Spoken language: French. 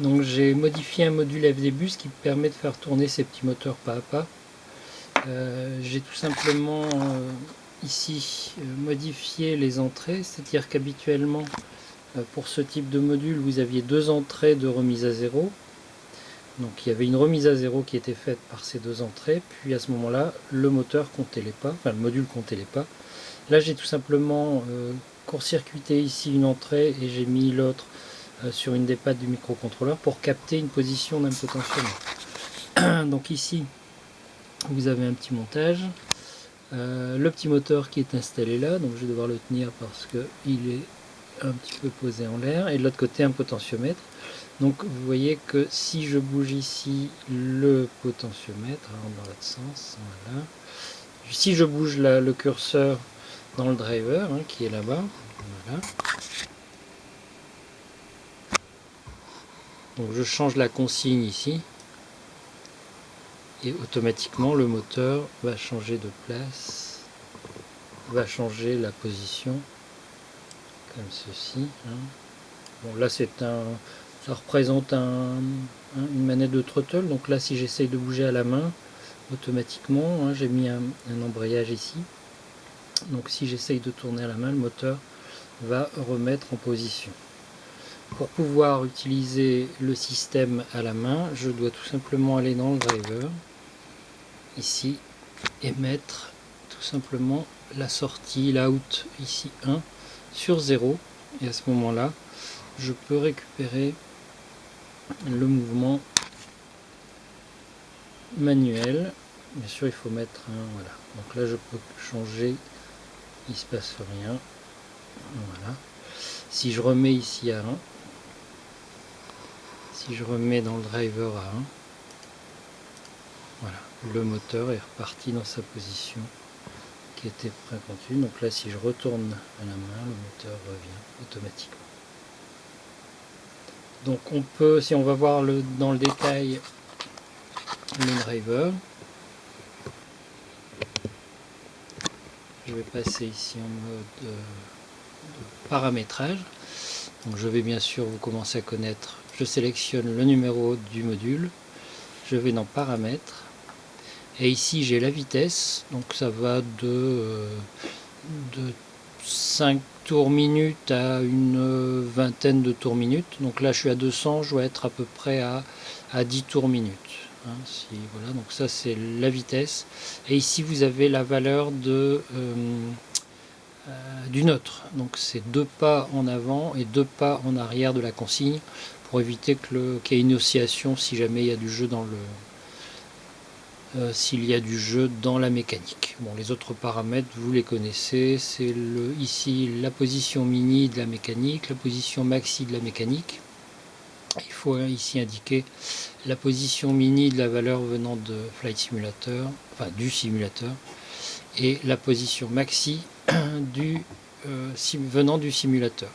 Donc j'ai modifié un module FDBus qui permet de faire tourner ces petits moteurs pas à pas. J'ai tout simplement ici modifié les entrées, c'est-à-dire qu'habituellement pour ce type de module vous aviez deux entrées de remise à zéro. Donc il y avait une remise à zéro qui était faite par ces deux entrées, puis à ce moment-là le moteur comptait les pas, enfin le module comptait les pas. Là j'ai tout simplement court-circuité ici une entrée et j'ai mis l'autre sur une des pattes du microcontrôleur pour capter une position d'un potentiomètre. Donc ici vous avez un petit montage, le petit moteur qui est installé là, donc je vais devoir le tenir parce qu'il est un petit peu posé en l'air, et de l'autre côté un potentiomètre. Donc vous voyez que si je bouge ici le potentiomètre dans l'autre sens, voilà. Si je bouge le curseur dans le driver qui est là-bas, voilà. Donc je change la consigne ici et automatiquement le moteur va changer de place, va changer la position comme ceci. Bon là ça représente une manette de throttle, donc là si j'essaye de bouger à la main, automatiquement j'ai mis un embrayage ici, donc si j'essaye de tourner à la main, le moteur va remettre en position. Pour pouvoir utiliser le système à la main, je dois tout simplement aller dans le driver, ici, et mettre tout simplement la sortie, l'out, ici 1, sur 0. Et à ce moment-là, je peux récupérer le mouvement manuel. Bien sûr, il faut mettre un... Voilà. Donc là, je peux changer, il ne se passe rien. Voilà. Si je remets ici à 1, si je remets dans le driver à 1, voilà, le moteur est reparti dans sa position qui était préconçue. Donc là, si je retourne à la main, le moteur revient automatiquement. Donc on peut, si on va voir dans le détail le driver, je vais passer ici en mode de paramétrage. Donc je vais bien sûr, vous commencez à connaître, je sélectionne le numéro du module, je vais dans paramètres, et ici j'ai la vitesse, donc ça va de 5 tours minutes à une vingtaine de tours minutes. Donc là je suis à 200, je dois être à peu près à 10 tours minutes. Voilà, donc ça c'est la vitesse. Et ici vous avez la valeur du neutre. Donc c'est 2 pas en avant et 2 pas en arrière de la consigne pour éviter qu'il y ait une oscillation si jamais il y a du jeu dans s'il y a du jeu dans la mécanique. Bon, les autres paramètres, vous les connaissez, c'est ici la position mini de la mécanique, la position maxi de la mécanique. Il faut ici indiquer la position mini de la valeur venant de Flight Simulator, enfin du simulateur, et la position maxi venant du simulateur.